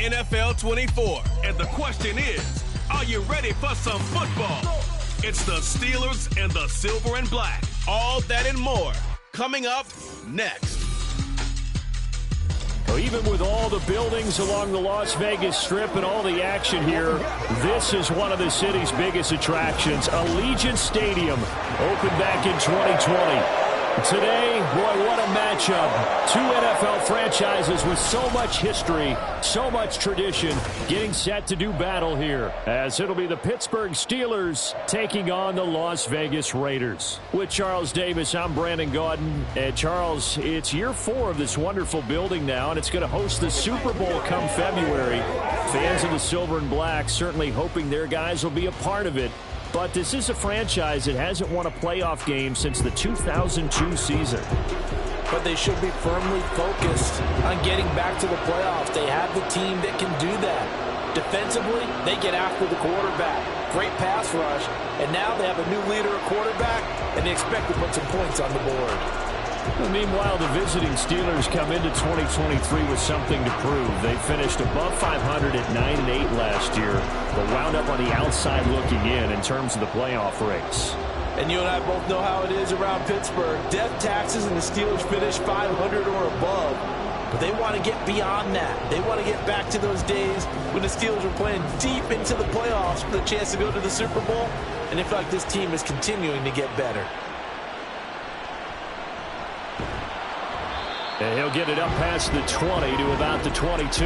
NFL 24. And the question is, are you ready for some football? It's the Steelers and the Silver and Black. All that and more coming up next. Well, even with all the buildings along the Las Vegas Strip and all the action here, this is one of the city's biggest attractions. Allegiant Stadium opened back in 2020. Today, boy, what a matchup. Two NFL franchises with so much history, so much tradition, getting set to do battle here, as it'll be the Pittsburgh Steelers taking on the Las Vegas Raiders. With Charles Davis, I'm Brandon Gaudin. And Charles, it's year 4 of this wonderful building now, and it's going to host the Super Bowl come February. Fans of the Silver and Black certainly hoping their guys will be a part of it. But this is a franchise that hasn't won a playoff game since the 2002 season. But they should be firmly focused on getting back to the playoffs. They have the team that can do that. Defensively, they get after the quarterback. Great pass rush. And now they have a new leader at quarterback, and they expect to put some points on the board. Well, meanwhile, the visiting Steelers come into 2023 with something to prove. They finished above 500 at 9-8 last year, but wound up on the outside looking in terms of the playoff race. And you and I both know how it is around Pittsburgh. Death taxes and the Steelers finish 500 or above. But they want to get beyond that. They want to get back to those days when the Steelers were playing deep into the playoffs for the chance to go to the Super Bowl. And they feel like this team is continuing to get better. And he'll get it up past the 20 to about the 22.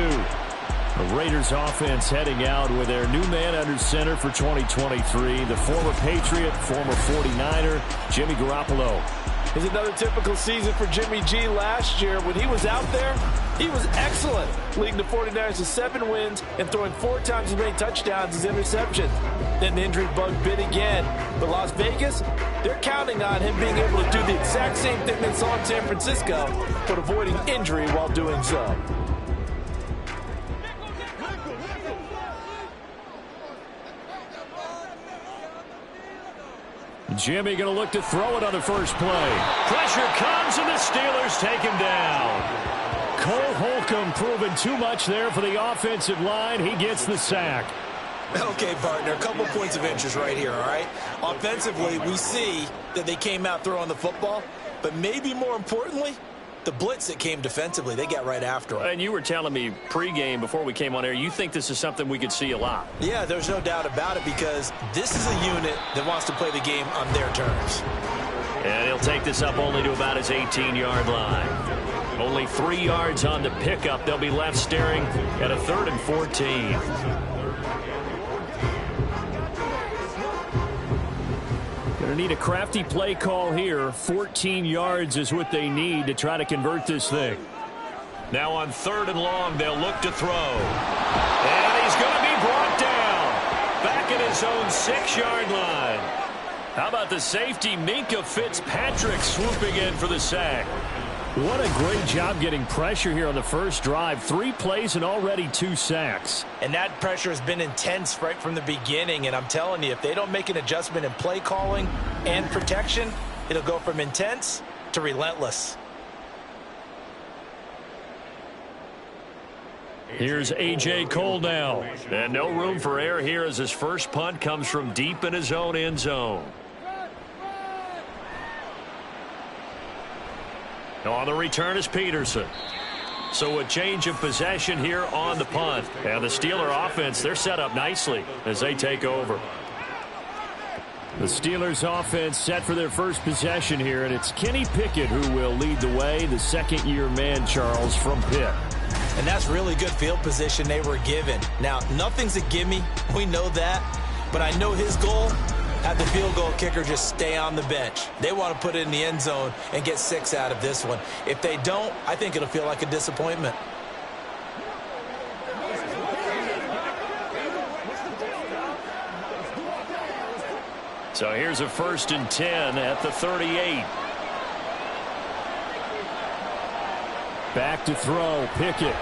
The Raiders offense heading out with their new man under center for 2023, the former Patriot, former 49er, Jimmy Garoppolo. It's another typical season for Jimmy G last year. When he was out there, he was excellent, leading the 49ers to 7 wins and throwing 4 times as many touchdowns as interceptions. Then the injury bug bit again. But Las Vegas, they're counting on him being able to do the exact same thing they saw in San Francisco, but avoiding injury while doing so. Jimmy going to look to throw it on the first play. Pressure comes, and the Steelers take him down. Cole Holcomb proving too much there for the offensive line. He gets the sack. Okay, partner, a couple points of interest right here, all right? Offensively, we see that they came out throwing the football, but maybe more importantly, the blitz that came defensively, they got right after him. And you were telling me pregame before we came on air, you think this is something we could see a lot. Yeah, there's no doubt about it, because this is a unit that wants to play the game on their terms. And he'll take this up only to about his 18-yard line. Only 3 yards on the pickup. They'll be left staring at a 3rd and 14. Going to need a crafty play call here. 14 yards is what they need to try to convert this thing. Now on 3rd and long, they'll look to throw. And he's going to be brought down. Back at his own 6-yard line. How about the safety, Minka Fitzpatrick, swooping in for the sack. What a great job getting pressure here on the first drive. 3 plays and already 2 sacks. And that pressure has been intense right from the beginning. And I'm telling you, if they don't make an adjustment in play calling and protection, it'll go from intense to relentless. Here's A.J. Cole now. And no room for error here as his first punt comes from deep in his own end zone. On the return is Peterson. So a change of possession here on the punt. And the Steeler offense, they're set up nicely as they take over. The Steelers offense set for their first possession here, and it's Kenny Pickett who will lead the way, the second-year man, Charles, from Pitt. And that's really good field position they were given. Now, nothing's a gimme. We know that. But I know his goal, have the field goal kicker just stay on the bench. They want to put it in the end zone and get 6 out of this one. If they don't, I think it'll feel like a disappointment. So here's a 1st and 10 at the 38. Back to throw, Pickett.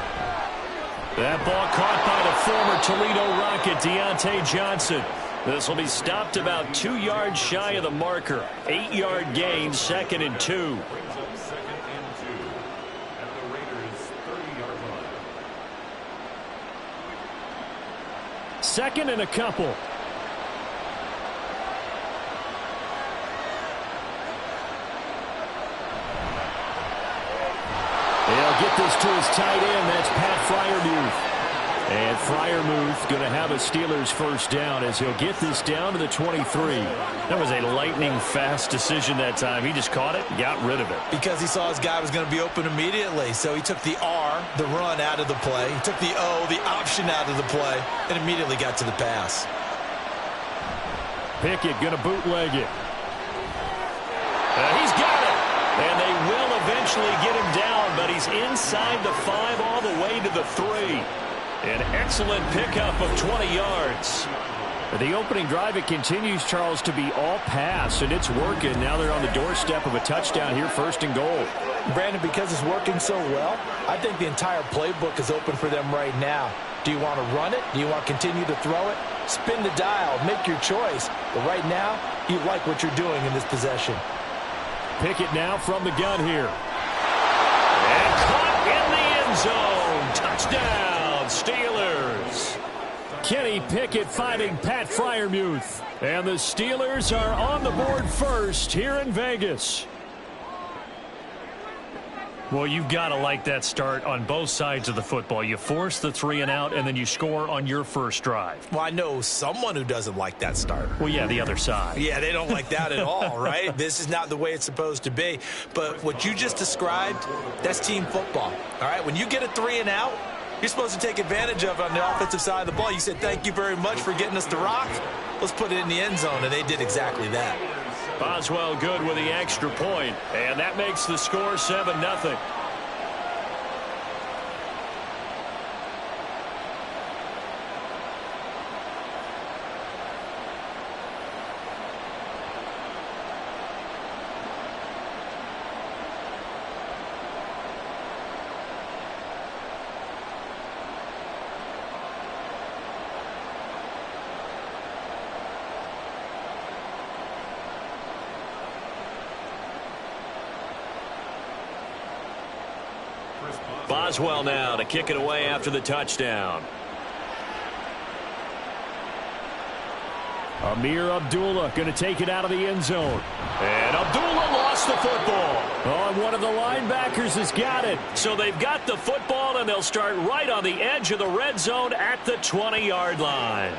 That ball caught by the former Toledo Rocket, Deontay Johnson. This will be stopped about 2 yards shy of the marker. 8-yard gain, 2nd and 2. 2nd and a couple. They'll get this to his tight end. That's Pat Freiermuth. And Freiermuth going to have a Steelers first down as he'll get this down to the 23. That was a lightning-fast decision that time. He just caught it and got rid of it. Because he saw his guy was going to be open immediately. So he took the R, the run, out of the play. He took the O, the option, out of the play, and immediately got to the pass. Pickett going to bootleg it. He's got it. And they will eventually get him down, but he's inside the 5 all the way to the 3. An excellent pickup of 20 yards. The opening drive, it continues, Charles, to be all pass, and it's working. Now they're on the doorstep of a touchdown here, 1st and goal. Brandon, because it's working so well, I think the entire playbook is open for them right now. Do you want to run it? Do you want to continue to throw it? Spin the dial. Make your choice. But right now, you like what you're doing in this possession. Pickett now from the gun here. And caught in the end zone. Touchdown, Steelers. Kenny Pickett finding Pat Freiermuth. And the Steelers are on the board first here in Vegas. Well, you've got to like that start on both sides of the football. You force the 3 and out, and then you score on your first drive. Well, I know someone who doesn't like that start. Well, yeah, the other side. Yeah, they don't like that at all, right? This is not the way it's supposed to be. But what you just described, that's team football, all right? When you get a 3 and out, you're supposed to take advantage of it on the offensive side of the ball. You said, thank you very much for getting us the rock. Let's put it in the end zone, and they did exactly that. Boswell good with the extra point, and that makes the score 7-0. Boswell now to kick it away after the touchdown. Amir Abdullah going to take it out of the end zone. And Abdullah lost the football. Oh, one of the linebackers has got it. So they've got the football, and they'll start right on the edge of the red zone at the 20-yard line.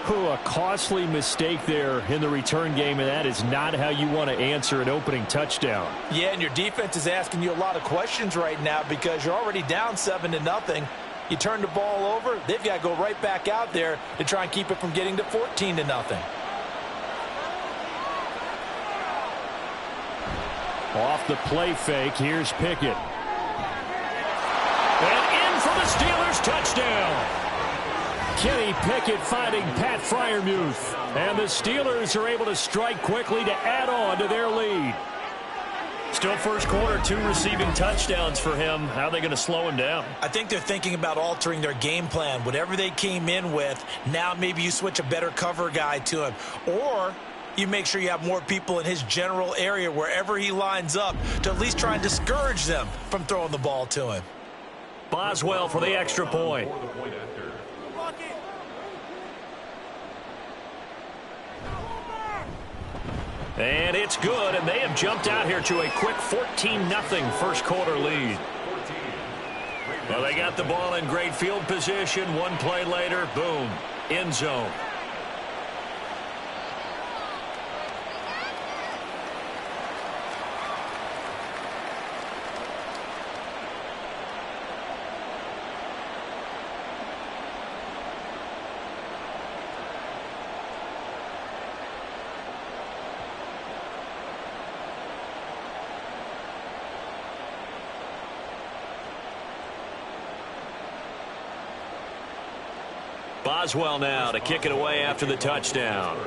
A costly mistake there in the return game, and that is not how you want to answer an opening touchdown. Yeah, and your defense is asking you a lot of questions right now because you're already down 7-0. You turn the ball over, they've got to go right back out there to try and keep it from getting to 14-0. Off the play fake, here's Pickett. And in for the Steelers touchdown. Kenny Pickett finding Pat Freiermuth. And the Steelers are able to strike quickly to add on to their lead. Still first quarter, 2 receiving touchdowns for him. How are they going to slow him down? I think they're thinking about altering their game plan. Whatever they came in with, now maybe you switch a better cover guy to him. Or you make sure you have more people in his general area wherever he lines up to at least try and discourage them from throwing the ball to him. Boswell for the extra point. And it's good, and they have jumped out here to a quick 14-0 first quarter lead. Well, they got the ball in great field position. One play later, boom, end zone. Boswell now to kick it away after the touchdown.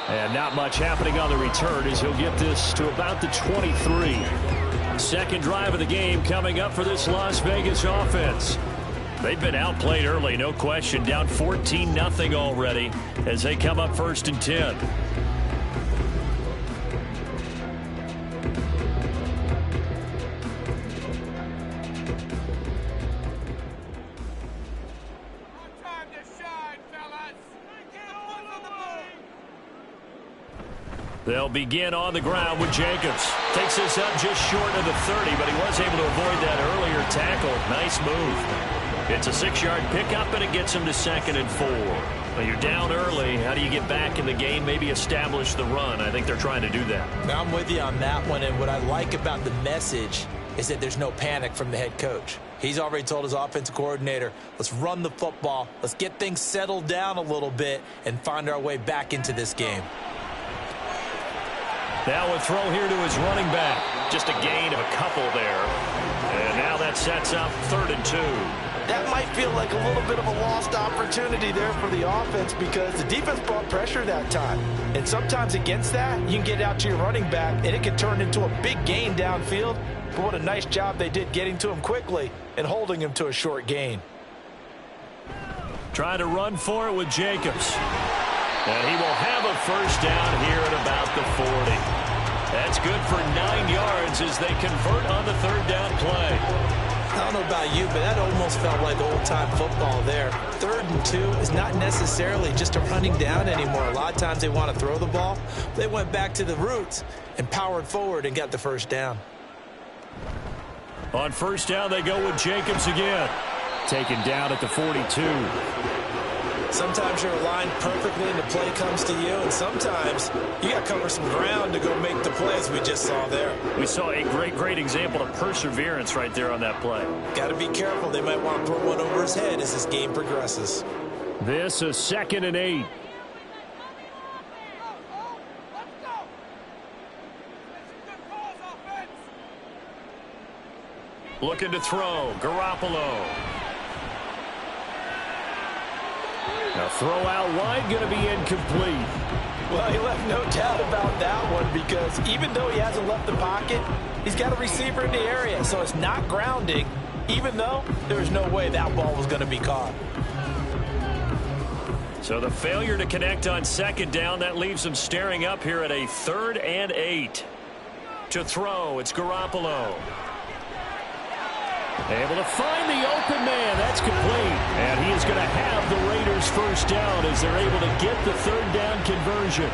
And not much happening on the return as he'll get this to about the 23. Second drive of the game coming up for this Las Vegas offense. They've been outplayed early, no question. Down 14-0 already as they come up 1st and 10. They'll begin on the ground with Jacobs. Takes this up just short of the 30, but he was able to avoid that earlier tackle. Nice move. It's a 6-yard pickup, and it gets him to 2nd and 4. Well, you're down early. How do you get back in the game, maybe establish the run? I think they're trying to do that. Now, I'm with you on that one, and what I like about the message is that there's no panic from the head coach. He's already told his offensive coordinator, let's run the football, let's get things settled down a little bit, and find our way back into this game. Now a throw here to his running back. Just a gain of a couple there. And now that sets up 3rd and 2. That might feel like a little bit of a lost opportunity there for the offense because the defense brought pressure that time. And sometimes against that, you can get out to your running back, and it can turn into a big gain downfield. But what a nice job they did getting to him quickly and holding him to a short gain. Trying to run for it with Jacobs. And he will have a first down here at about the 40. That's good for 9 yards as they convert on the 3rd down play. I don't know about you, but that almost felt like old-time football there. 3rd and 2 is not necessarily just a running down anymore. A lot of times they want to throw the ball. They went back to the roots and powered forward and got the first down. On first down, they go with Jacobs again. Taken down at the 42. Sometimes you're aligned perfectly and the play comes to you, and sometimes you got to cover some ground to go make the plays we just saw there. We saw a great example of perseverance right there on that play. Got to be careful. They might want to throw one over his head as this game progresses. This is 2nd and 8. Looking to throw. Garoppolo. Now throw out wide, going to be incomplete. Well, he left no doubt about that one because even though he hasn't left the pocket, he's got a receiver in the area, so it's not grounding, even though there's no way that ball was going to be caught. So the failure to connect on 2nd down, that leaves him staring up here at a 3rd and 8. To throw, it's Garoppolo. Able to find the open man. That's complete. And he is going to have the Raiders first down as they're able to get the 3rd down conversion.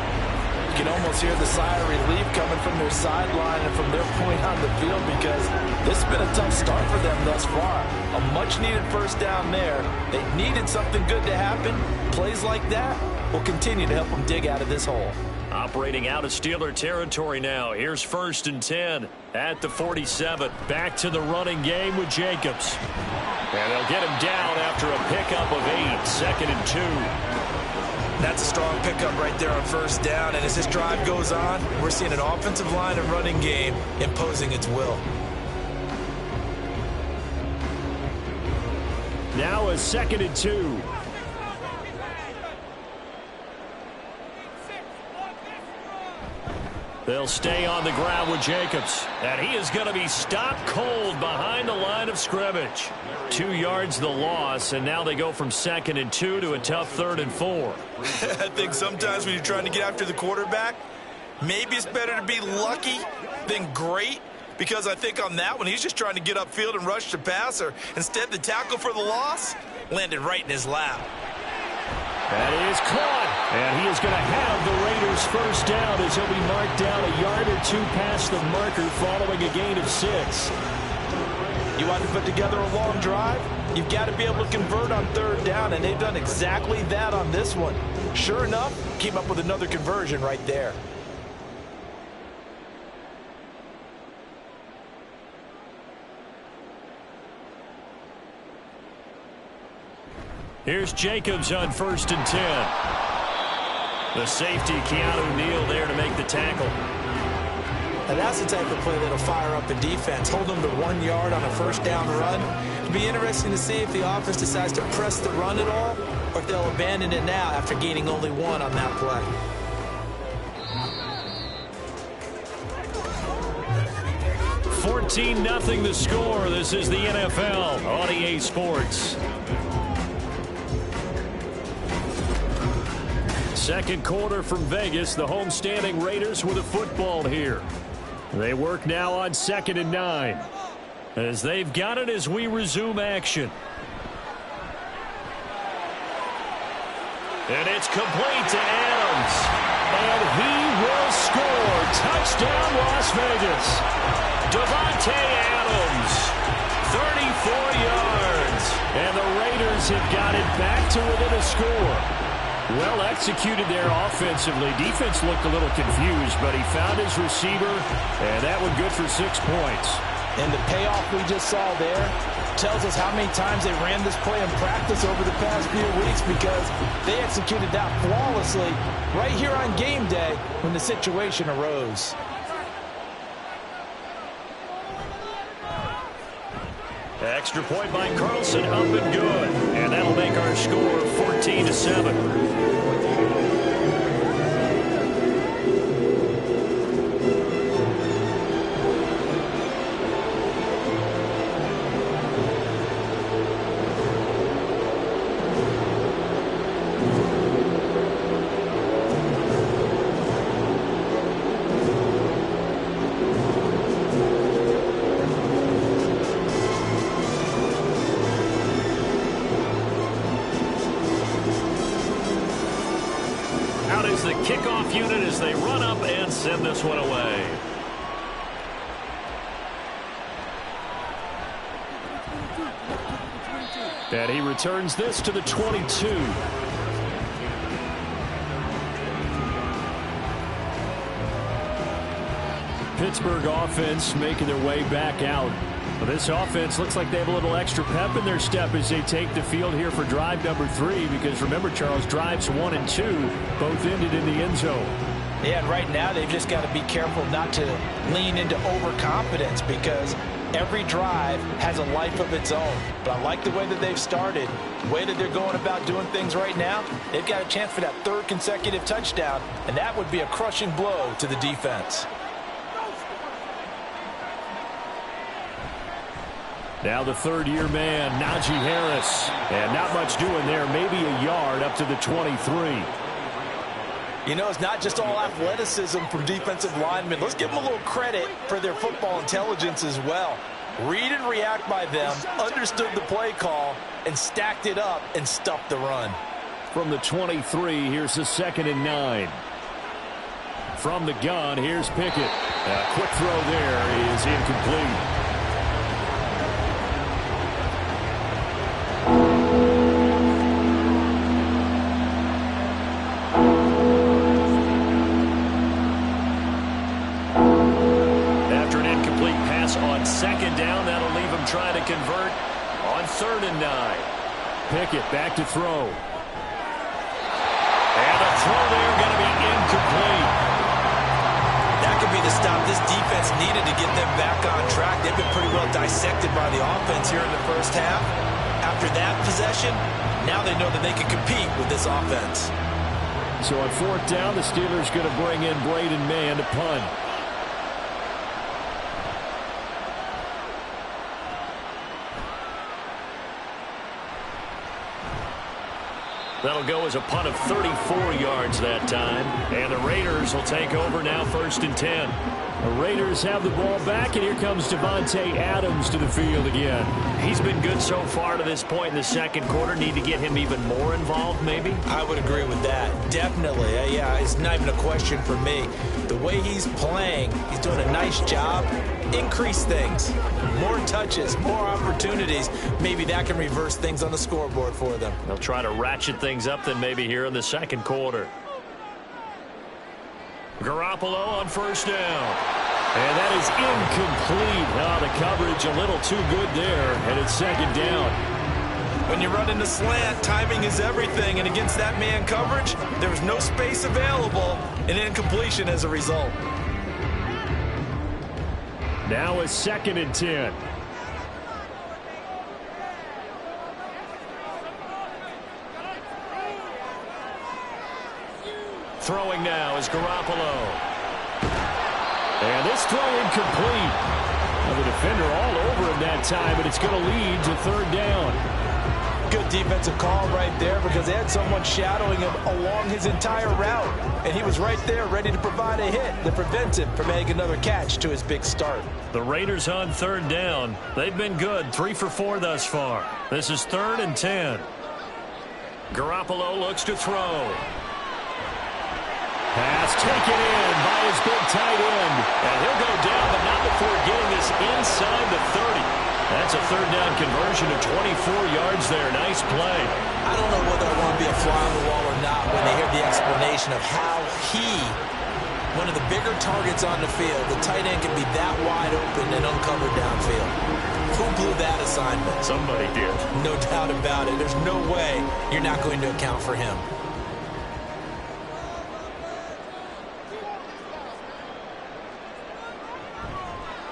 You can almost hear the sigh of relief coming from their sideline and from their point on the field because this has been a tough start for them thus far. A much-needed first down there. They needed something good to happen. Plays like that will continue to help them dig out of this hole. Operating out of Steeler territory now. Here's 1st and 10 at the 47. Back to the running game with Jacobs. And they'll get him down after a pickup of 8. 2nd and 2. That's a strong pickup right there on first down. And as this drive goes on, we're seeing an offensive line and running game imposing its will. Now a 2nd and 2. They'll stay on the ground with Jacobs. And he is going to be stopped cold behind the line of scrimmage. 2 yards the loss, and now they go from 2nd and 2 to a tough 3rd and 4. I think sometimes when you're trying to get after the quarterback, maybe it's better to be lucky than great. Because I think on that one, he's just trying to get upfield and rush the passer. Instead, the tackle for the loss landed right in his lap. That is caught. And he is going to have the Raiders first down as he'll be marked down a yard or 2 past the marker following a gain of 6. You want to put together a long drive? You've got to be able to convert on 3rd down, and they've done exactly that on this one. Sure enough, came up with another conversion right there. Here's Jacobs on 1st and 10. The safety, Keanu Neal, there to make the tackle. And that's the type of play that'll fire up the defense. Hold them to 1 yard on a first down run. It'll be interesting to see if the offense decides to press the run at all or if they'll abandon it now after gaining only 1 on that play. $14-0 the score. This is the NFL on EA Sports. Second quarter from Vegas. The homestanding Raiders with a football here. They work now on 2nd and 9. As they've got it as we resume action. And it's complete to Adams. And he will score. Touchdown, Las Vegas. Davante Adams, 34 yards. And the Raiders have got it back to within a score. Well executed there offensively. Defense looked a little confused, but he found his receiver, and that one good for 6 points. And the payoff we just saw there tells us how many times they ran this play in practice over the past few weeks, because they executed that flawlessly right here on game day when the situation arose. Extra point by Carlson, up and good. And that'll make our score 14-7. The kickoff unit as they run up and send this one away. And he returns this to the 22. Pittsburgh offense making their way back out. Well, this offense looks like they have a little extra pep in their step as they take the field here for drive number 3, because remember, Charles, drives 1 and 2 both ended in the end zone. Yeah, and right now they've just got to be careful not to lean into overconfidence, because every drive has a life of its own. But I like the way that they've started, the way that they're going about doing things right now. They've got a chance for that 3rd consecutive touchdown, and that would be a crushing blow to the defense. Now the 3rd-year man, Najee Harris. And not much doing there, maybe a yard up to the 23. You know, it's not just all athleticism from defensive linemen. Let's give them a little credit for their football intelligence as well. Read and react by them, understood the play call, and stacked it up and stuffed the run. From the 23, here's the 2nd and 9. From the gun, here's Pickett. A quick throw there is incomplete. On 2nd down, that'll leave him trying to convert on 3rd and 9. Pickett back to throw. And the throw there going to be incomplete. That could be the stop this defense needed to get them back on track. They've been pretty well dissected by the offense here in the first half. After that possession, now they know that they can compete with this offense. So on 4th down, the Steelers going to bring in Braden Mann to punt. That'll go as a punt of 34 yards that time. And the Raiders will take over now, 1st and 10. The Raiders have the ball back, and here comes Davante Adams to the field again. He's been good so far to this point in the 2nd quarter. Need to get him even more involved, maybe? I would agree with that. Definitely. Yeah, it's not even a question for me. The way he's playing, he's doing a nice job. Increase things. More touches, more opportunities. Maybe that can reverse things on the scoreboard for them. They'll try to ratchet things up then maybe here in the 2nd quarter. Garoppolo on 1st down. And that is incomplete. The coverage a little too good there, and it's 2nd down. When you run into slant, timing is everything, and against that man coverage, there was no space available, and incompletion as a result. Now a 2nd and 10. Throwing now is Garoppolo. And this throw incomplete. The defender all over him that time, but it's going to lead to 3rd down. Good defensive call right there, because they had someone shadowing him along his entire route, and he was right there ready to provide a hit to prevent him from making another catch to his big start. The Raiders on 3rd down. They've been good, 3 for 4 thus far. This is 3rd and 10. Garoppolo looks to throw. Pass taken in by his big tight end. And he'll go down, but not before getting this inside the 30. That's a third down conversion of 24 yards there. Nice play. I don't know whether I want to be a fly on the wall or not when they hear the explanation of how one of the bigger targets on the field, the tight end can be that wide open and uncovered downfield. Who blew that assignment? Somebody did. No doubt about it. There's no way you're not going to account for him.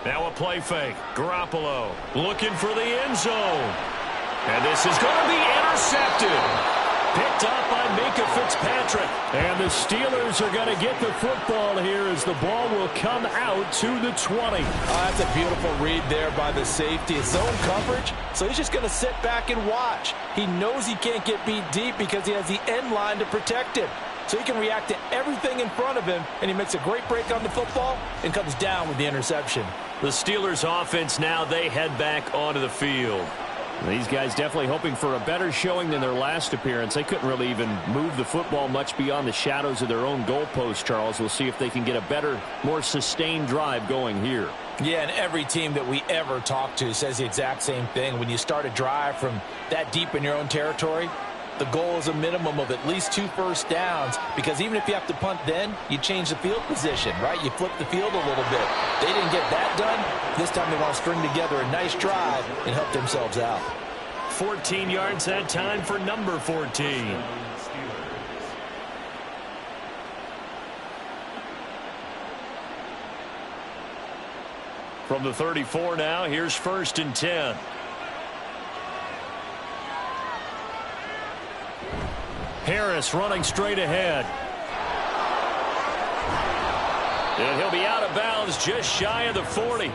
Now a play fake. Garoppolo looking for the end zone. And this is going to be intercepted. Picked up by Minka Fitzpatrick. And the Steelers are going to get the football here as the ball will come out to the 20. That's a beautiful read there by the safety. It's zone coverage, so he's just going to sit back and watch. He knows he can't get beat deep because he has the end line to protect him. So he can react to everything in front of him, and he makes a great break on the football and comes down with the interception. The Steelers offense now, they head back onto the field. These guys definitely hoping for a better showing than their last appearance. They couldn't really even move the football much beyond the shadows of their own goalpost, Charles. We'll see if they can get a better, more sustained drive going here. Yeah, and every team that we ever talk to says the exact same thing. When you start a drive from that deep in your own territory, the goal is a minimum of at least 2 first downs, because even if you have to punt then, you change the field position, right? You flip the field a little bit. They didn't get that done. This time they want to string together a nice drive and help themselves out. 14 yards that time for number 14. From the 34 now, here's 1st and 10. Harris running straight ahead. And he'll be out of bounds just shy of the 40.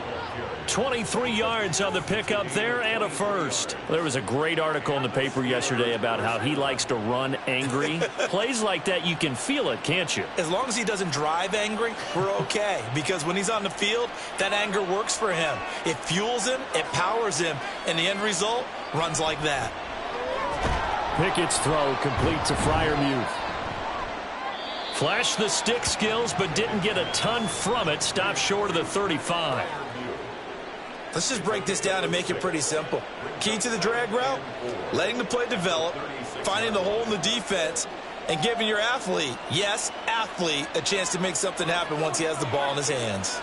23 yards on the pickup there and a first. There was a great article in the paper yesterday about how he likes to run angry. Plays like that, you can feel it, can't you? As long as he doesn't drive angry, we're okay. Because when he's on the field, that anger works for him. It fuels him, it powers him, and the end result runs like that. Pickett's throw complete to Freiermuth. Flashed the stick skills, but didn't get a ton from it. Stopped short of the 35. Let's just break this down and make it pretty simple. Key to the drag route, letting the play develop, finding the hole in the defense, and giving your athlete, yes, athlete, a chance to make something happen once he has the ball in his hands.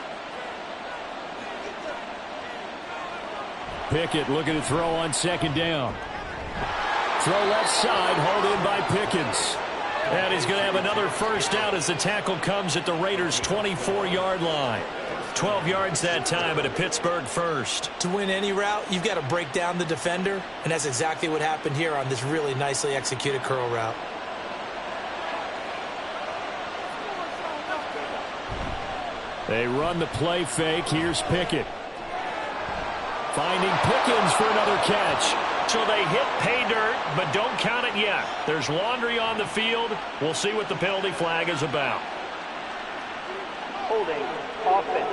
Pickett looking to throw on 2nd down. Throw left side, hauled in by Pickens. And he's going to have another first down as the tackle comes at the Raiders' 24-yard line. 12 yards that time at a Pittsburgh first. To win any route, you've got to break down the defender, and that's exactly what happened here on this really nicely executed curl route. They run the play fake. Here's Pickett. Finding Pickens for another catch. So they hit pay dirt, but don't count it yet. There's laundry on the field. We'll see what the penalty flag is about. Holding offense.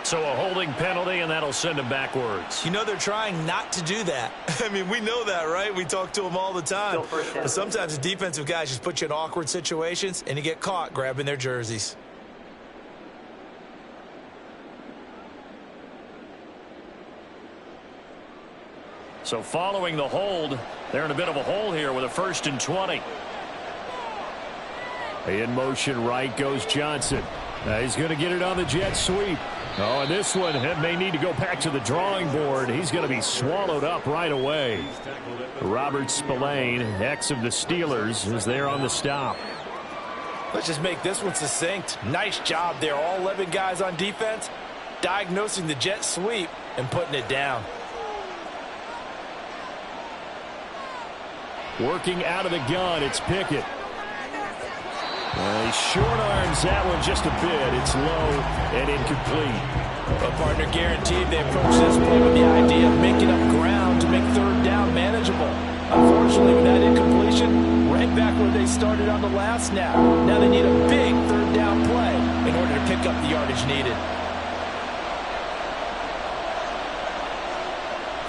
So a holding penalty, and that'll send him backwards. You know they're trying not to do that. I mean, we know that, right? We talk to them all the time. But sometimes the defensive guys just put you in awkward situations, and you get caught grabbing their jerseys. So following the hold, they're in a bit of a hole here with a 1st and 20. In motion right goes Johnson. He's going to get it on the jet sweep. Oh, and this one may need to go back to the drawing board. He's going to be swallowed up right away. Robert Spillane, ex of the Steelers, is there on the stop. Let's just make this one succinct. Nice job there. All 11 guys on defense diagnosing the jet sweep and putting it down. Working out of the gun, it's Pickett. He short arms that one just a bit. It's low and incomplete. But partner guaranteed they approach this play with the idea of making up ground to make 3rd down manageable. Unfortunately, with that incompletion, right back where they started on the last snap. Now they need a big 3rd down play in order to pick up the yardage needed.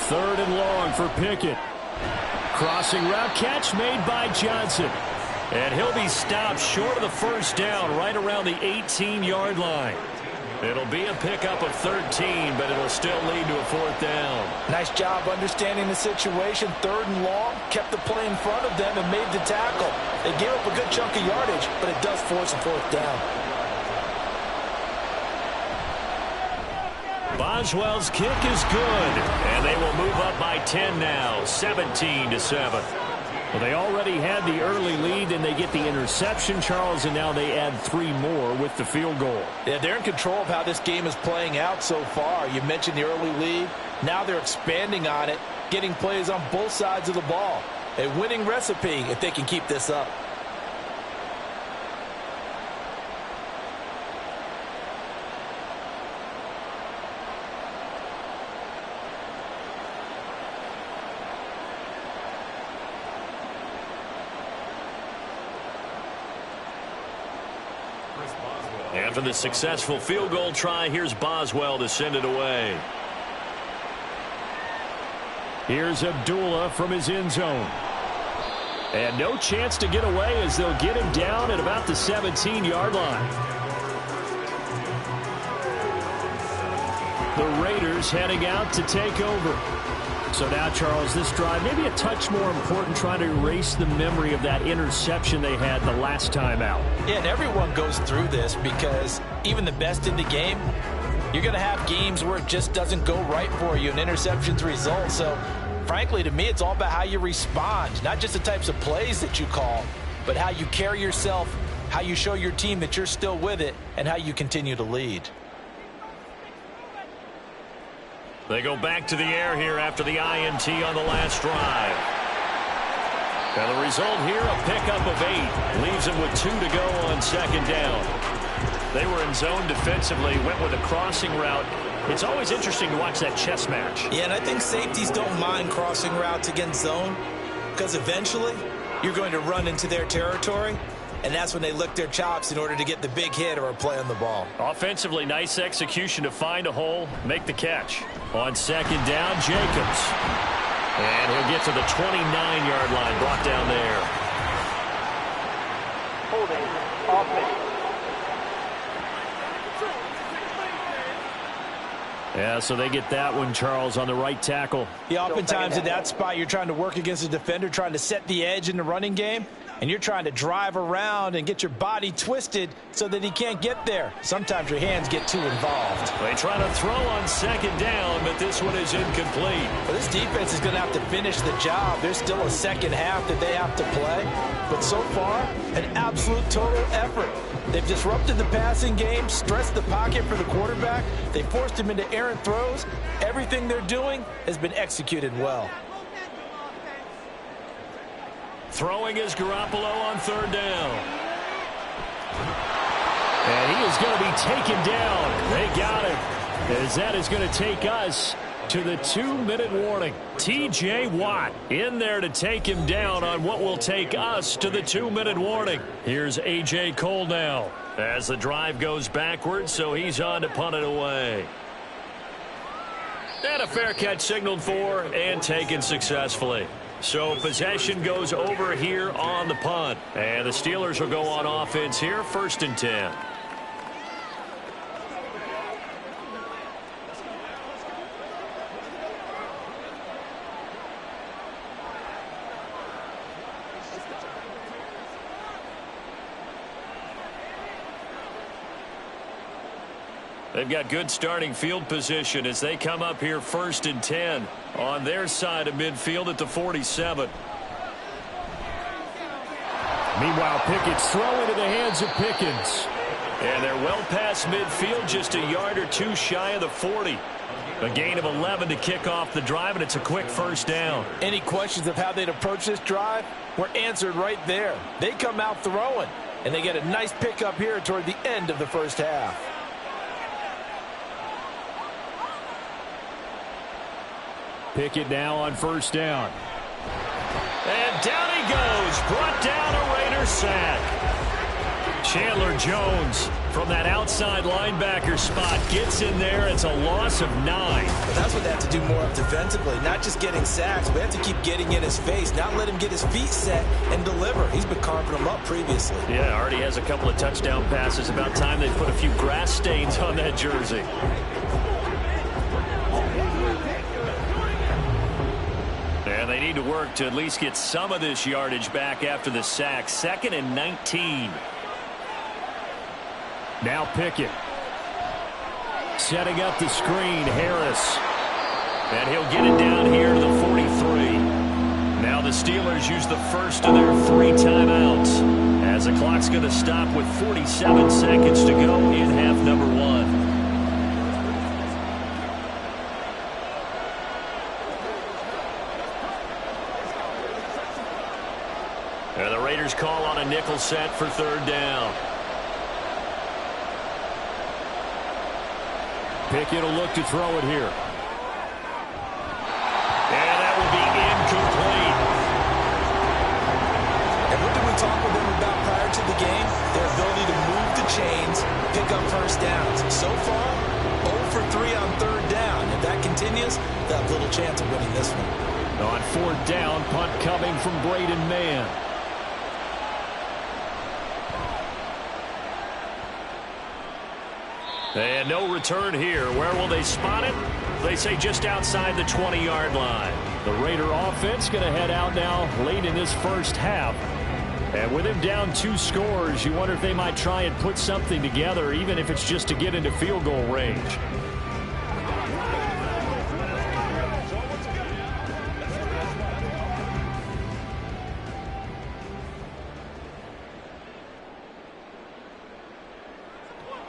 3rd and long for Pickett. Crossing route catch made by Johnson. And he'll be stopped short of the first down right around the 18-yard line. It'll be a pickup of 13, but it'll still lead to a fourth down. Nice job understanding the situation. 3rd and long, kept the play in front of them and made the tackle. They gave up a good chunk of yardage, but it does force a 4th down. Boswell's kick is good, and they will move up by 10 now, 17-7. Well, they already had the early lead, and they get the interception, Charles, and now they add 3 more with the field goal. Yeah, they're in control of how this game is playing out so far. You mentioned the early lead. Now they're expanding on it, getting plays on both sides of the ball. A winning recipe if they can keep this up. After the successful field goal try, here's Boswell to send it away. Here's Abdullah from his end zone. And no chance to get away as they'll get him down at about the 17-yard line. The Raiders heading out to take over. So now, Charles, this drive maybe a touch more important, trying to erase the memory of that interception they had the last time out. Yeah, and everyone goes through this because even the best in the game, you're going to have games where it just doesn't go right for you and interceptions result. So, frankly, to me, it's all about how you respond, not just the types of plays that you call, but how you carry yourself, how you show your team that you're still with it, and how you continue to lead. They go back to the air here after the INT on the last drive. And the result here, a pickup of 8. Leaves them with 2 to go on 2nd down. They were in zone defensively, went with a crossing route. It's always interesting to watch that chess match. Yeah, and I think safeties don't mind crossing routes against zone because eventually you're going to run into their territory, and that's when they lick their chops in order to get the big hit or a play on the ball. Offensively, nice execution to find a hole, make the catch. On 2nd down, Jacobs. And he'll get to the 29-yard line, brought down there. Holding, offense. Yeah, so they get that one, Charles, on the right tackle. Yeah, oftentimes in that spot, you're trying to work against a defender, trying to set the edge in the running game, and you're trying to drive around and get your body twisted so that he can't get there. Sometimes your hands get too involved. They try to throw on 2nd down, but this one is incomplete. Well, this defense is going to have to finish the job. There's still a second half that they have to play, but so far, an absolute total effort. They've disrupted the passing game, stressed the pocket for the quarterback. They forced him into errant throws. Everything they're doing has been executed well. Throwing is Garoppolo on 3rd down. And he is going to be taken down. They got him. As that is going to take us to the 2-minute warning. T.J. Watt in there to take him down on what will take us to the 2-minute warning. Here's A.J. Cole now as the drive goes backwards, so he's on to punt it away. And a fair catch signaled for and taken successfully. So possession goes over here on the punt. And the Steelers will go on offense here, 1st and 10. They've got good starting field position as they come up here 1st and 10 on their side of midfield at the 47. Meanwhile, Pickett's throw into the hands of Pickens. And they're well past midfield, just a yard or 2 shy of the 40. A gain of 11 to kick off the drive, and it's a quick 1st down. Any questions of how they'd approach this drive were answered right there. They come out throwing, and they get a nice pickup here toward the end of the 1st half. Pickett now on 1st down. And down he goes. Brought down, a Raider sack. Chandler Jones from that outside linebacker spot gets in there. It's a loss of 9. But that's what they have to do more of defensively, not just getting sacks. We have to keep getting in his face, not let him get his feet set and deliver. He's been carving them up previously. Yeah, already has a couple of touchdown passes. About time they put a few grass stains on that jersey. And they need to work to at least get some of this yardage back after the sack. 2nd and 19. Now Pickett. Setting up the screen, Harris. And he'll get it down here to the 43. Now the Steelers use the first of their 3 timeouts, as the clock's going to stop with 47 seconds to go in half number 1. And the Raiders call on a nickel set for 3rd down. Pickett will look to throw it here. And that will be incomplete. And what did we talk with them about prior to the game? Their ability to move the chains, pick up first downs. So far, 0 for 3 on 3rd down. If that continues, they'll have little chance of winning this one. On 4th down, punt coming from Braden Mann. And no return here. Where will they spot it? They say just outside the 20-yard line. The Raider offense going to head out now late in this first half. And with him down 2 scores, you wonder if they might try and put something together, even if it's just to get into field goal range.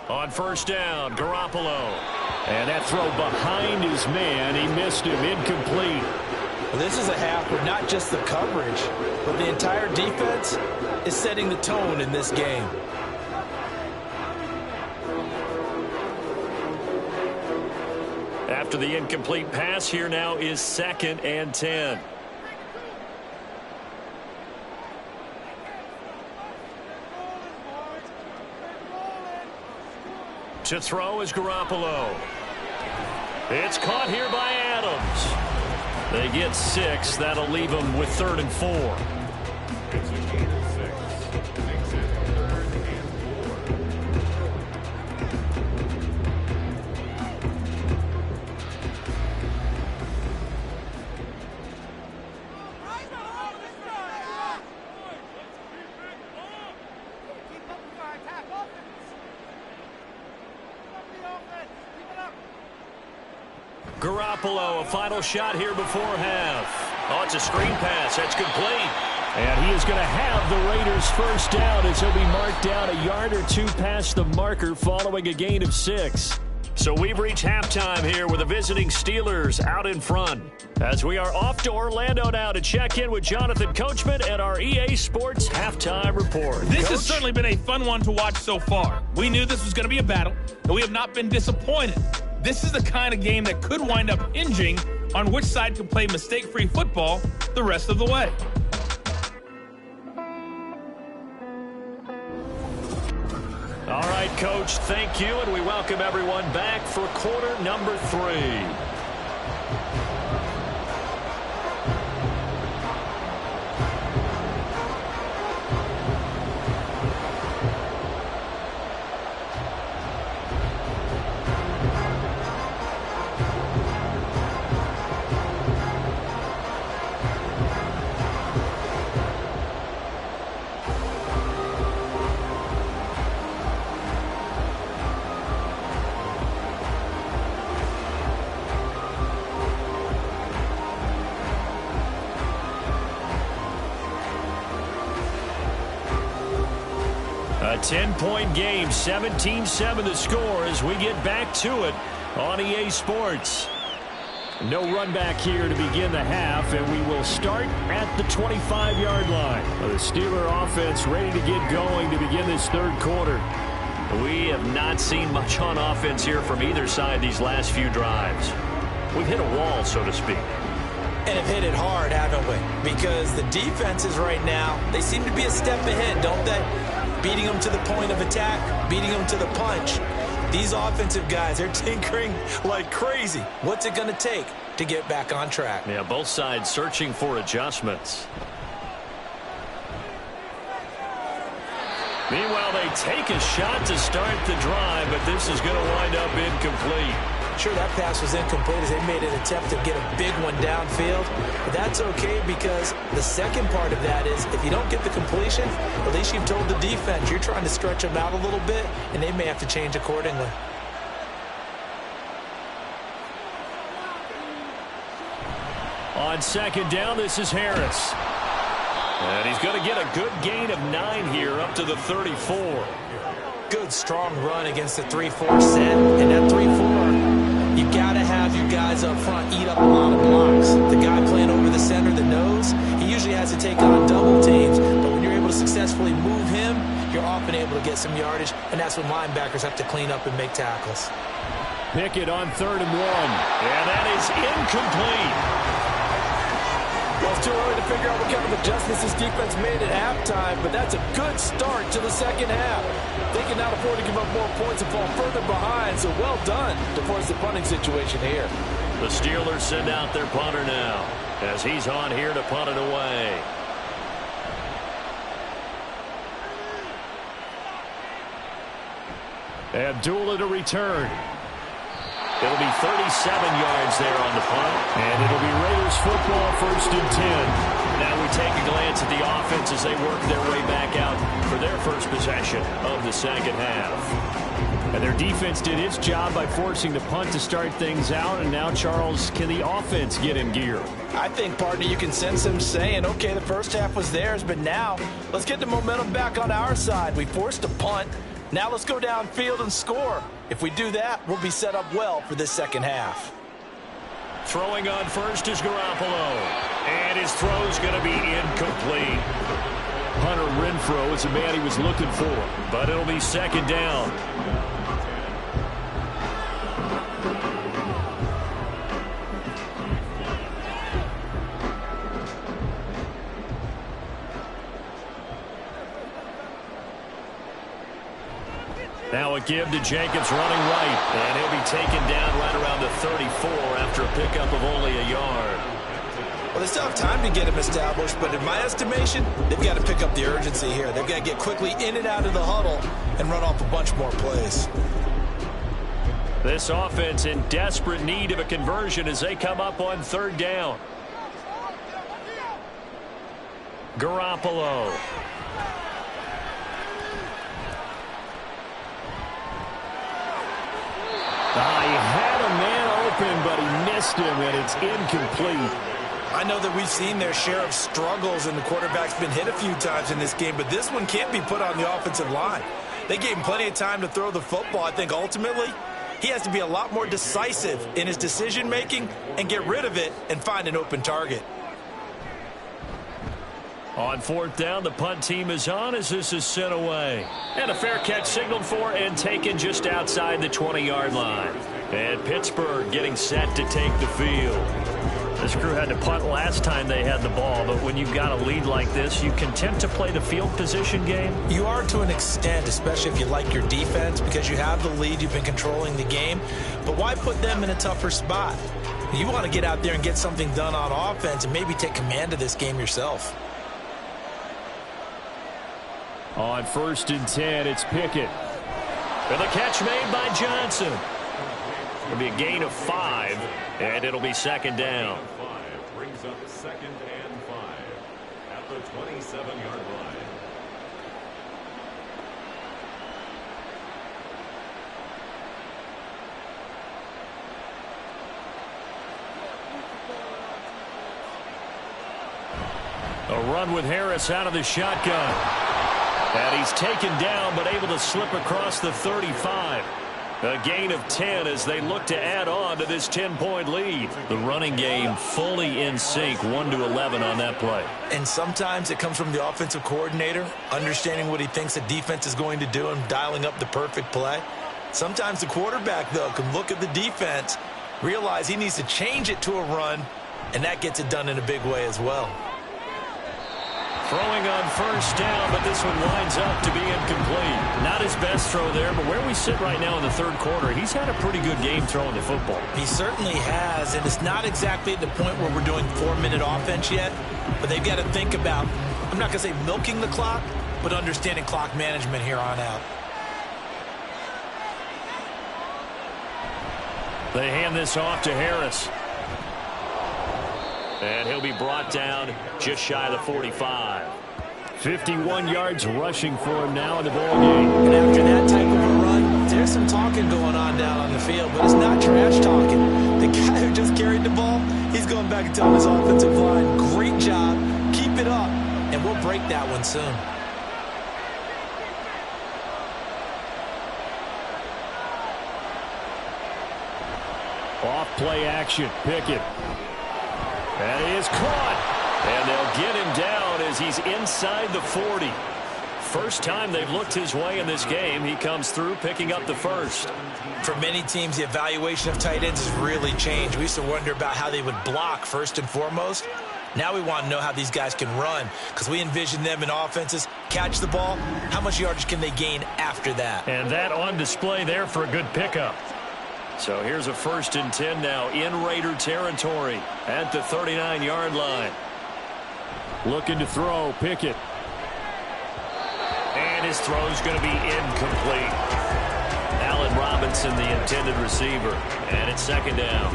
On 1st down, Garoppolo. And that throw behind his man. He missed him. Incomplete. Well, this is a half where not just the coverage, but the entire defense is setting the tone in this game. After the incomplete pass, here now is 2nd and 10. To throw is Garoppolo. It's caught here by Adams. They get 6. That'll leave them with 3rd and 4. Garoppolo, a final shot here before half. Oh, it's a screen pass. That's complete. And he is going to have the Raiders' first down as he'll be marked down a yard or 2 past the marker following a gain of 6. So we've reached halftime here with the visiting Steelers out in front, as we are off to Orlando now to check in with Jonathan Coachman and our EA Sports halftime report. This has certainly been a fun one to watch so far. We knew this was going to be a battle, and we have not been disappointed. This is the kind of game that could wind up hinging on which side can play mistake-free football the rest of the way. All right, Coach, thank you, and we welcome everyone back for quarter number 3. A 10-point game, 17-7 the score as we get back to it on EA Sports. No run back here to begin the half, and we will start at the 25-yard line. The Steeler offense ready to get going to begin this 3rd quarter. We have not seen much on offense here from either side these last few drives. We've hit a wall, so to speak. And have hit it hard, haven't we? Because the defenses right now, they seem to be a step ahead, don't they? beating them to the point of attack, beating them to the punch. These offensive guys, they're tinkering like crazy. What's it going to take to get back on track? Yeah, both sides searching for adjustments. Meanwhile, they take a shot to start the drive, but this is going to wind up incomplete. Sure, that pass was incomplete as they made an attempt to get a big one downfield. But that's okay because the second part of that is if you don't get the completion, at least you've told the defense you're trying to stretch them out a little bit, and they may have to change accordingly. On second down, this is Harris. And he's going to get a good gain of 9 here up to the 34. Good, strong run against the 3-4 set. And that 3-4, you got to have your guys up front eat up a lot of blocks. The guy playing over the center, the nose, he usually has to take on double teams. But when you're able to successfully move him, you're often able to get some yardage. And that's when linebackers have to clean up and make tackles. Pickett on 3rd and 1. And that is incomplete. Well, it's too early to figure out what kind of adjustments this defense made at halftime, but that's a good start to the second half. They can now afford to give up more points and fall further behind, so well done to force the punting situation here. The Steelers send out their punter now as he's on here to punt it away. Abdullah to return. It'll be 37 yards there on the punt. And it'll be Raiders football, 1st and 10. Now we take a glance at the offense as they work their way back out for their first possession of the second half. And their defense did its job by forcing the punt to start things out. And now, Charles, can the offense get in gear? I think, partner, you can sense them saying, okay, the first half was theirs, but now let's get the momentum back on our side. We forced a punt. Now let's go downfield and score. If we do that, we'll be set up well for this second half. Throwing on first is Garoppolo. And his throw's going to be incomplete. Hunter Renfrow is the man he was looking for. But it'll be second down. Now a give to Jacobs running right. And he'll be taken down right around the 34 after a pickup of only a yard. Well, they still have time to get him established, but in my estimation, they've got to pick up the urgency here. They've got to get quickly in and out of the huddle and run off a bunch more plays. This offense in desperate need of a conversion as they come up on 3rd down. Garoppolo. He had a man open, but he missed him, and it's incomplete. I know that we've seen their share of struggles, and the quarterback's been hit a few times in this game, but this one can't be put on the offensive line. They gave him plenty of time to throw the football. I think ultimately he has to be a lot more decisive in his decision-making and get rid of it and find an open target. On 4th down, the punt team is on as this is sent away. And a fair catch signaled for and taken just outside the 20-yard line. And Pittsburgh getting set to take the field. This crew had to punt last time they had the ball, but when you've got a lead like this, you content to play the field position game? You are to an extent, especially if you like your defense, because you have the lead, you've been controlling the game. But why put them in a tougher spot? You want to get out there and get something done on offense and maybe take command of this game yourself. On 1st and 10, it's Pickett. And the catch made by Johnson. It'll be a gain of 5, and it'll be second down. Brings up 2nd and 5 at the 27-yard line. A run with Harris out of the shotgun. And he's taken down, but able to slip across the 35. A gain of 10 as they look to add on to this 10-point lead. The running game fully in sync, 1-11 on that play. And sometimes it comes from the offensive coordinator, understanding what he thinks the defense is going to do and dialing up the perfect play. Sometimes the quarterback, though, can look at the defense, realize he needs to change it to a run, and that gets it done in a big way as well. Throwing on first down, but this one winds up to be incomplete. Not his best throw there, but where we sit right now in the third quarter, he's had a pretty good game throwing the football. He certainly has, and it's not exactly at the point where we're doing 4-minute offense yet, but they've got to think about, I'm not going to say milking the clock, but understanding clock management here on out. They hand this off to Harris. And he'll be brought down just shy of the 45. 51 yards rushing for him now in the ball game. And after that type of a run, there's some talking going on down on the field, but it's not trash talking. The guy who just carried the ball, he's going back and telling his offensive line, great job, keep it up, and we'll break that one soon. Off play action, Pickett. And he is caught. And they'll get him down as he's inside the 40. First time they've looked his way in this game. He comes through picking up the first. For many teams, the evaluation of tight ends has really changed. We used to wonder about how they would block first and foremost. Now we want to know how these guys can run because we envision them in offenses. Catch the ball. How much yardage can they gain after that? And that on display there for a good pickup. So here's a 1st and 10 now in Raider territory at the 39-yard line. Looking to throw, Pickett. And his throw's going to be incomplete. Allen Robinson, the intended receiver. And it's 2nd down.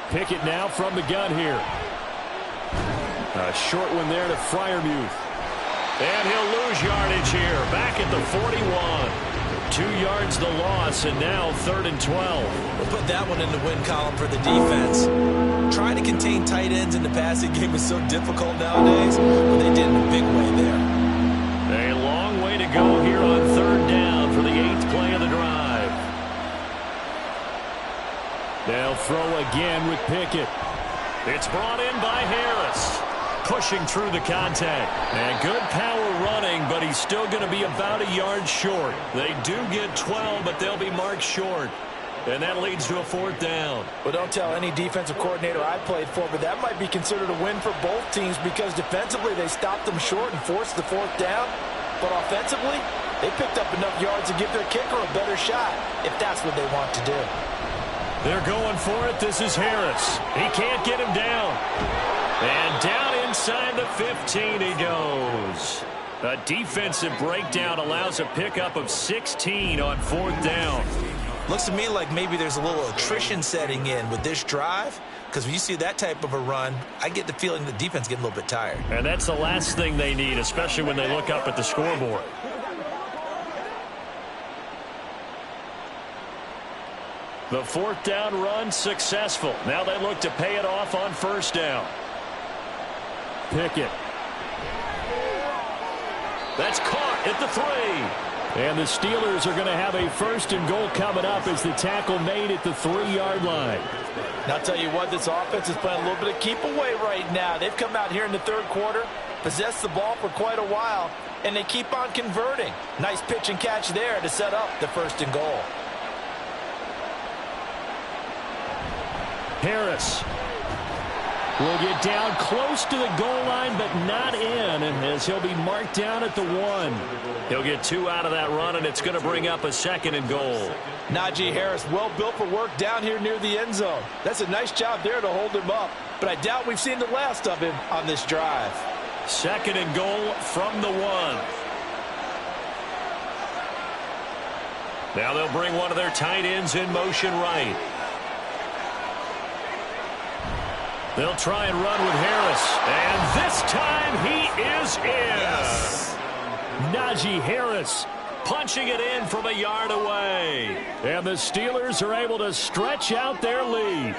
Pickett now from the gun here. A short one there to Freiermuth. And he'll lose yardage here. Back at the 41. 2 yards the loss, and now 3rd and 12. We'll put that one in the win column for the defense. Trying to contain tight ends in the passing game is so difficult nowadays, but they did in a big way there. A long way to go here on 3rd down for the 8th play of the drive. They'll throw again with Pickett. It's brought in by Harris. Pushing through the contact. And good power running, but he's still going to be about a yard short. They do get 12, but they'll be marked short. And that leads to a 4th down. Well, don't tell any defensive coordinator I played for, but that might be considered a win for both teams because defensively they stopped them short and forced the 4th down. But offensively, they picked up enough yards to give their kicker a better shot if that's what they want to do. They're going for it. This is Harris. He can't get him down. And down inside the 15 he goes. A defensive breakdown allows a pickup of 16 on 4th down. Looks to me like maybe there's a little attrition setting in with this drive, because when you see that type of a run, I get the feeling the defense getting a little bit tired. And that's the last thing they need, especially when they look up at the scoreboard. The 4th down run successful. Now they look to pay it off on 1st down. Pickett. That's caught at the 3. And the Steelers are going to have a 1st and goal coming up as the tackle made at the 3-yard line. Now, I'll tell you what, this offense is playing a little bit of keep away right now. They've come out here in the 3rd quarter, possessed the ball for quite a while, and they keep on converting. Nice pitch and catch there to set up the 1st and goal. Harris will get down close to the goal line, but not in, as he'll be marked down at the 1. He'll get 2 out of that run, and it's going to bring up a 2nd and goal. Najee Harris, well built for work down here near the end zone. That's a nice job there to hold him up, but I doubt we've seen the last of him on this drive. 2nd and goal from the 1. Now they'll bring one of their tight ends in motion right. They'll try and run with Harris. And this time he is in. Yes. Najee Harris punching it in from a yard away. And the Steelers are able to stretch out their lead.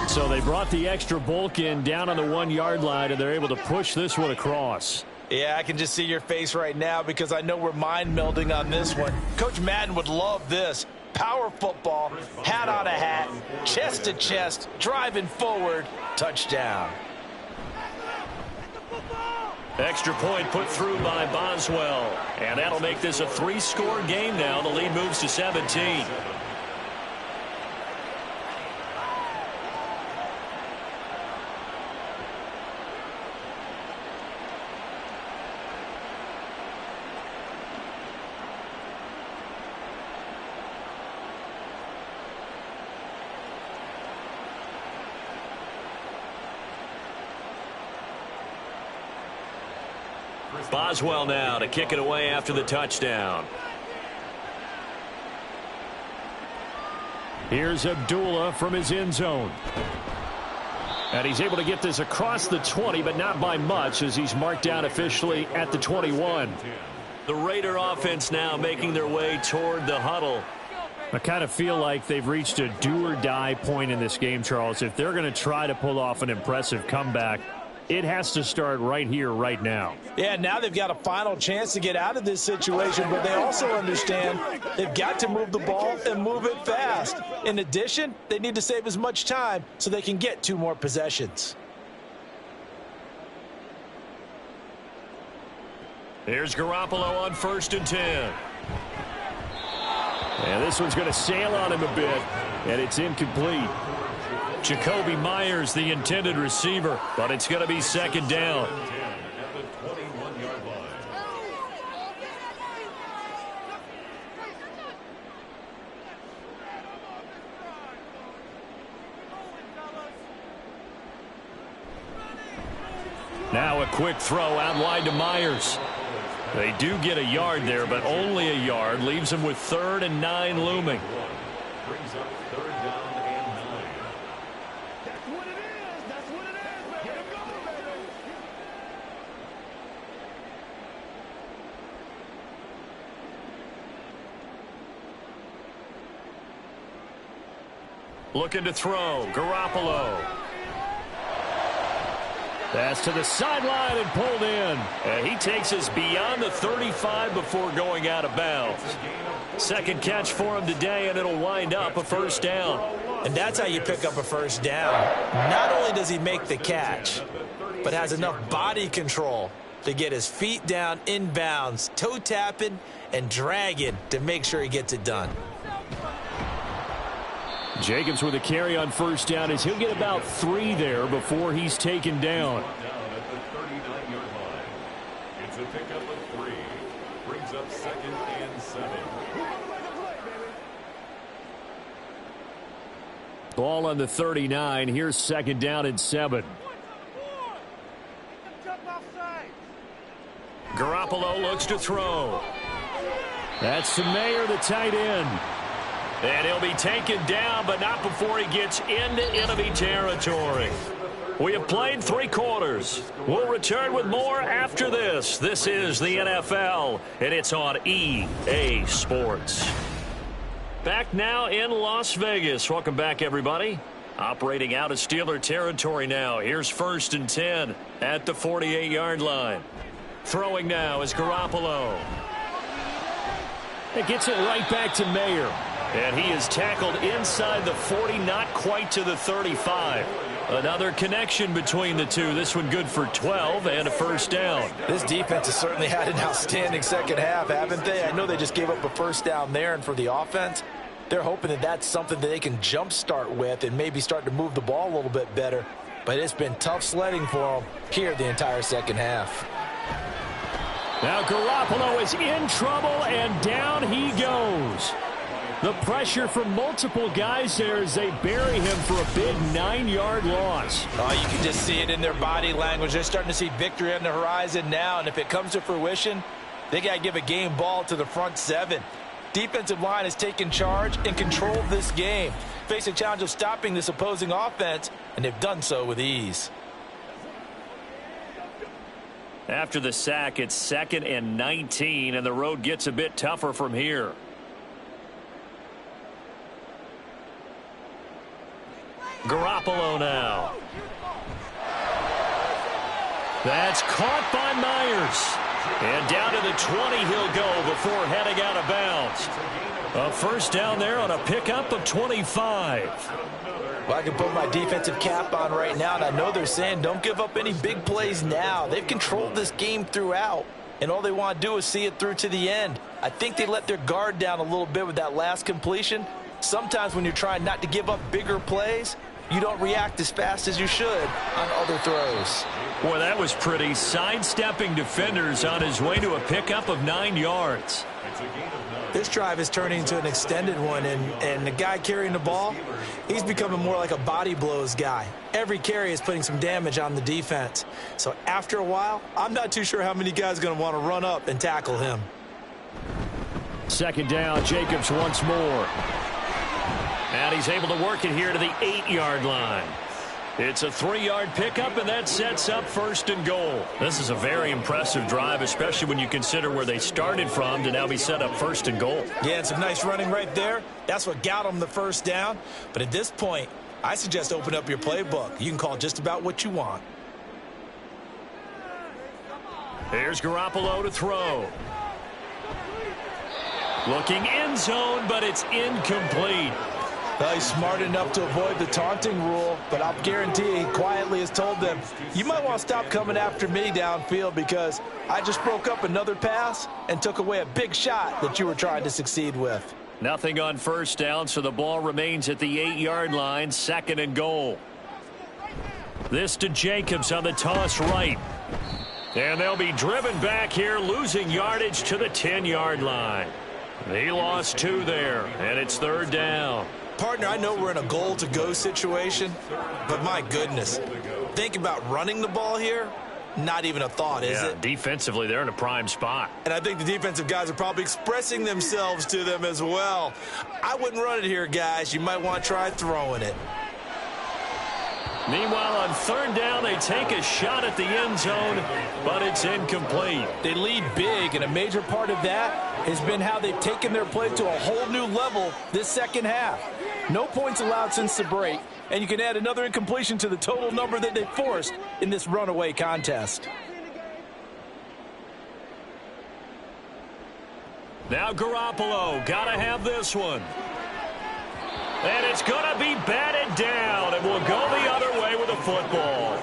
So they brought the extra bulk in down on the 1-yard line, and they're able to push this one across. Yeah, I can just see your face right now because I know we're mind melding on this one. Coach Madden would love this. Power football, hat on a hat, chest to chest, driving forward, touchdown. Extra point put through by Boswell. And that'll make this a 3-score game now. The lead moves to 17. Boswell now to kick it away after the touchdown. Here's Abdullah from his end zone. And he's able to get this across the 20, but not by much, as he's marked down officially at the 21. The Raider offense now making their way toward the huddle. I kind of feel like they've reached a do-or-die point in this game, Charles. If they're going to try to pull off an impressive comeback, it has to start right here, right now. Yeah, now they've got a final chance to get out of this situation, but they also understand they've got to move the ball and move it fast. In addition, they need to save as much time so they can get 2 more possessions. Here's Garoppolo on 1st and 10. And this one's going to sail on him a bit, and it's incomplete. Jacoby Myers, the intended receiver, but it's going to be 2nd down. Now a quick throw out wide to Myers. They do get a yard there, but only a yard. Leaves them with 3rd and 9 looming. Brings up 3rd down and 9. Looking to throw. Garoppolo. Pass to the sideline and pulled in. And he takes us beyond the 35 before going out of bounds. 2nd catch for him today, and it'll wind up a 1st down. And that's how you pick up a 1st down. Not only does he make the catch, but has enough body control to get his feet down inbounds, toe tapping and dragging to make sure he gets it done. Jacobs with a carry on 1st down as he'll get about 3 there before he's taken down. Down at the 39-yard line. It's a pickup of 3. Brings up 2nd and 7. Ball on the 39. Here's 2nd down and 7. Garoppolo looks to throw. That's to Mayer, the tight end. And he'll be taken down, but not before he gets into enemy territory. We have played 3 quarters. We'll return with more after this. This is the NFL, and it's on EA Sports. Back now in Las Vegas. Welcome back, everybody. Operating out of Steeler territory now. Here's 1st and 10 at the 48-yard line. Throwing now is Garoppolo. It gets it right back to Mayer. And he is tackled inside the 40, not quite to the 35. Another connection between the two. This one good for 12 and a 1st down. This defense has certainly had an outstanding 2nd half, haven't they? I know they just gave up a 1st down there, and for the offense, they're hoping that that's something that they can jumpstart with and maybe start to move the ball a little bit better. But it's been tough sledding for them here the entire 2nd half. Now Garoppolo is in trouble, and down he goes. The pressure from multiple guys there as they bury him for a big 9-yard loss. Oh, you can just see it in their body language. They're starting to see victory on the horizon now, and if it comes to fruition, they got to give a game ball to the front 7. Defensive line has taken charge and controlled this game. Face a challenge of stopping this opposing offense, and they've done so with ease. After the sack, it's 2nd and 19, and the road gets a bit tougher from here. Garoppolo now. That's caught by Myers. And down to the 20 he'll go before heading out of bounds. A first down there on a pickup of 25. Well, I can put my defensive cap on right now, and I know they're saying don't give up any big plays now. They've controlled this game throughout, and all they want to do is see it through to the end. I think they let their guard down a little bit with that last completion. Sometimes when you're trying not to give up bigger plays, you don't react as fast as you should on other throws. Boy, that was pretty. Sidestepping defenders on his way to a pickup of 9 yards. This drive is turning into an extended one, and the guy carrying the ball, he's becoming more like a body blows guy. Every carry is putting some damage on the defense. So after a while, I'm not too sure how many guys are going to want to run up and tackle him. Second down, Jacobs once more. And he's able to work it here to the 8-yard line. It's a 3-yard pickup, and that sets up first and goal. This is a very impressive drive, especially when you consider where they started from to now be set up first and goal. Yeah, and some nice running right there. That's what got them the first down. But at this point, I suggest open up your playbook. You can call just about what you want. Here's Garoppolo to throw. Looking end zone, but it's incomplete. Well, he's smart enough to avoid the taunting rule, but I'll guarantee he quietly has told them, you might want to stop coming after me downfield because I just broke up another pass and took away a big shot that you were trying to succeed with. Nothing on first down, so the ball remains at the 8-yard line, second and goal. This to Jacobs on the toss right. And they'll be driven back here, losing yardage to the 10-yard line. He lost 2 there, and it's third down. Partner, I know we're in a goal-to-go situation, but my goodness, think about running the ball here. Not even a thought, is it? Defensively, they're in a prime spot. And I think the defensive guys are probably expressing themselves to them as well. I wouldn't run it here, guys. You might want to try throwing it. Meanwhile, on third down, they take a shot at the end zone, but it's incomplete. They lead big, and a major part of that has been how they've taken their play to a whole new level this second half. No points allowed since the break, and you can add another incompletion to the total number that they forced in this runaway contest. Now Garoppolo, gotta have this one. And it's gonna be batted down, and we'll go the other way with the football.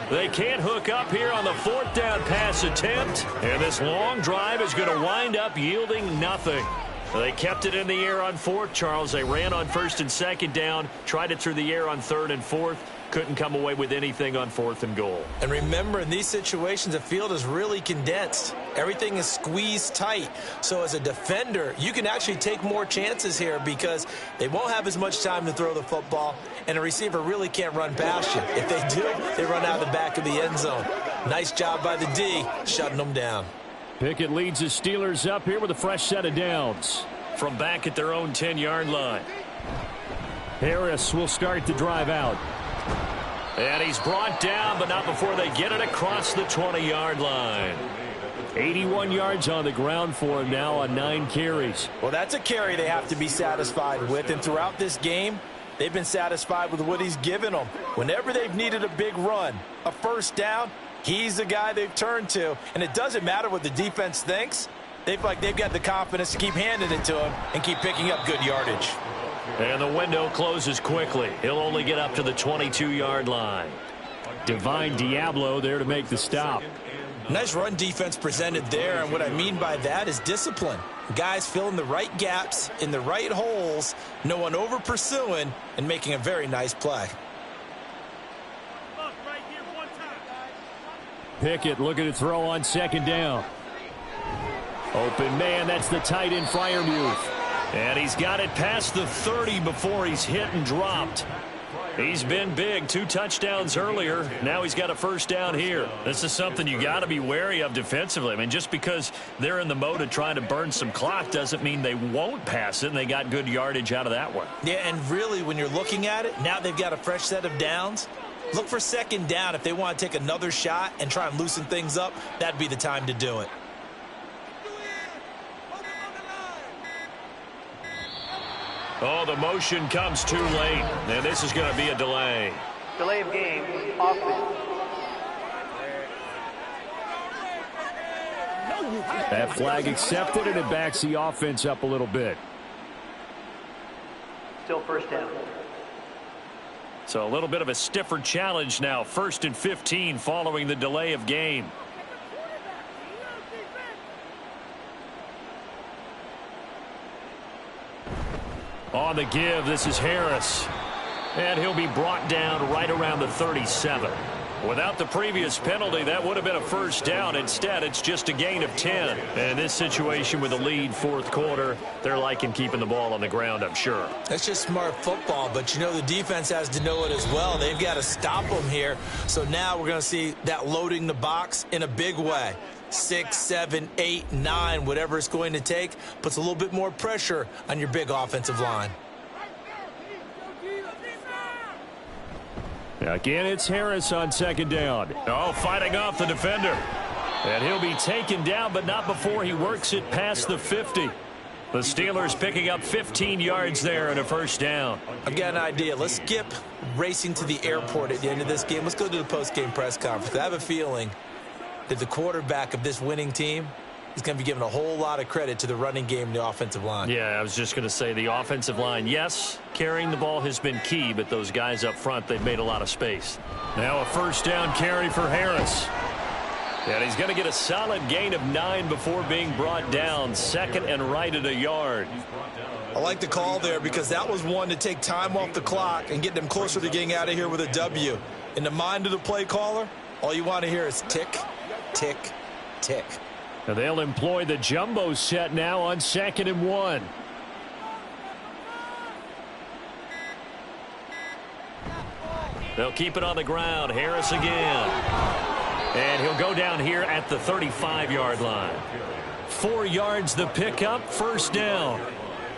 They can't hook up here on the fourth down pass attempt, and this long drive is going to wind up yielding nothing. They kept it in the air on fourth, Charles. They ran on first and second down, tried it through the air on third and fourth, couldn't come away with anything on fourth and goal. And remember, in these situations, the field is really condensed. Everything is squeezed tight. So as a defender, you can actually take more chances here because they won't have as much time to throw the football, and a receiver really can't run past you. If they do, they run out the back of the end zone. Nice job by the D, shutting them down. Pickett leads the Steelers up here with a fresh set of downs. From back at their own 10-yard line. Harris will start the drive out. And he's brought down, but not before they get it across the 20-yard line. 81 yards on the ground for him now on 9 carries. Well, that's a carry they have to be satisfied with, and throughout this game, they've been satisfied with what he's given them. Whenever they've needed a big run, a first down, he's the guy they've turned to. And it doesn't matter what the defense thinks. They've got the confidence to keep handing it to him and keep picking up good yardage. And the window closes quickly. He'll only get up to the 22-yard line. Divine Diablo there to make the stop. Nice run defense presented there, and what I mean by that is discipline. Guys filling the right gaps in the right holes, no one over pursuing, and making a very nice play. Pickett looking to throw on second down. Open man, that's the tight end Freiermuth. And he's got it past the 30 before he's hit and dropped. He's been big, 2 touchdowns earlier. Now he's got a first down here. This is something you got to be wary of defensively. I mean, just because they're in the mode of trying to burn some clock doesn't mean they won't pass it, and they got good yardage out of that one. Yeah, and really, when you're looking at it, now they've got a fresh set of downs. Look for second down. If they want to take another shot and try and loosen things up, that'd be the time to do it. Oh, the motion comes too late, and this is going to be a delay. Delay of game, offense. That flag accepted, and it backs the offense up a little bit. Still first down. So a little bit of a stiffer challenge now. 1st and 15 following the delay of game. On the give, this is Harris. And he'll be brought down right around the 37. Without the previous penalty, that would have been a first down. Instead, it's just a gain of 10. And in this situation with a lead 4th quarter, they're liking keeping the ball on the ground, I'm sure. That's just smart football, but you know the defense has to know it as well. They've got to stop them here. So now we're going to see that loading the box in a big way. 6, 7, 8, 9, whatever it's going to take, puts a little bit more pressure on your big offensive line. Again, it's Harris on 2nd down. Oh, fighting off the defender. And he'll be taken down, but not before he works it past the 50. The Steelers picking up 15 yards there and a first down. I've got an idea. Let's skip racing to the airport at the end of this game. Let's go to the post-game press conference. I have a feeling that the quarterback of this winning team is going to be given a whole lot of credit to the running game and the offensive line. Yeah, I was just going to say the offensive line, yes, carrying the ball has been key, but those guys up front, they've made a lot of space. Now a first down carry for Harris. And he's going to get a solid gain of 9 before being brought down. 2nd and right at a yard. I like the call there because that was one to take time off the clock and get them closer to getting out of here with a W. In the mind of the play caller, all you want to hear is tick, tick, tick. And they'll employ the jumbo set now on 2nd and 1. They'll keep it on the ground. Harris again. And he'll go down here at the 35-yard line. 4 yards the pickup, first down.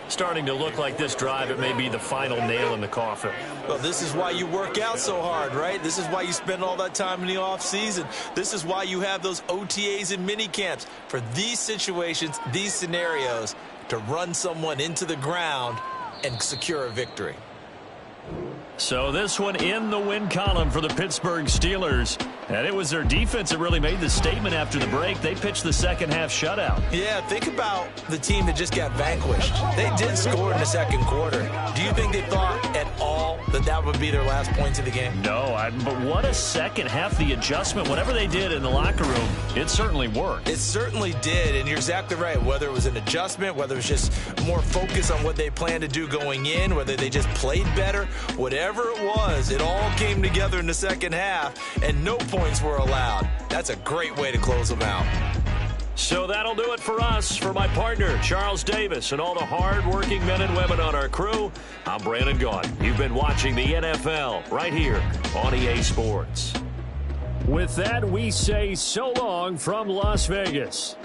Starting to look like this drive, it may be the final nail in the coffin. Well, this is why you work out so hard, right? This is why you spend all that time in the offseason. This is why you have those OTAs and mini camps for these situations, these scenarios, to run someone into the ground and secure a victory. So this one in the win column for the Pittsburgh Steelers. And it was their defense that really made the statement after the break. They pitched the second half shutout. Yeah, think about the team that just got vanquished. They did score in the 2nd quarter. Do you think they thought at all that that would be their last points of the game? No, but what a second half. The adjustment, whatever they did in the locker room, it certainly worked. It certainly did, and you're exactly right. Whether it was an adjustment, whether it was just more focus on what they planned to do going in, whether they just played better, whatever it was, it all came together in the second half, and no points were allowed. That's a great way to close them out. So that'll do it for us. For my partner, Charles Davis, and all the hard-working men and women on our crew, I'm Brandon Gaudin. You've been watching the NFL right here on EA Sports. With that, we say so long from Las Vegas.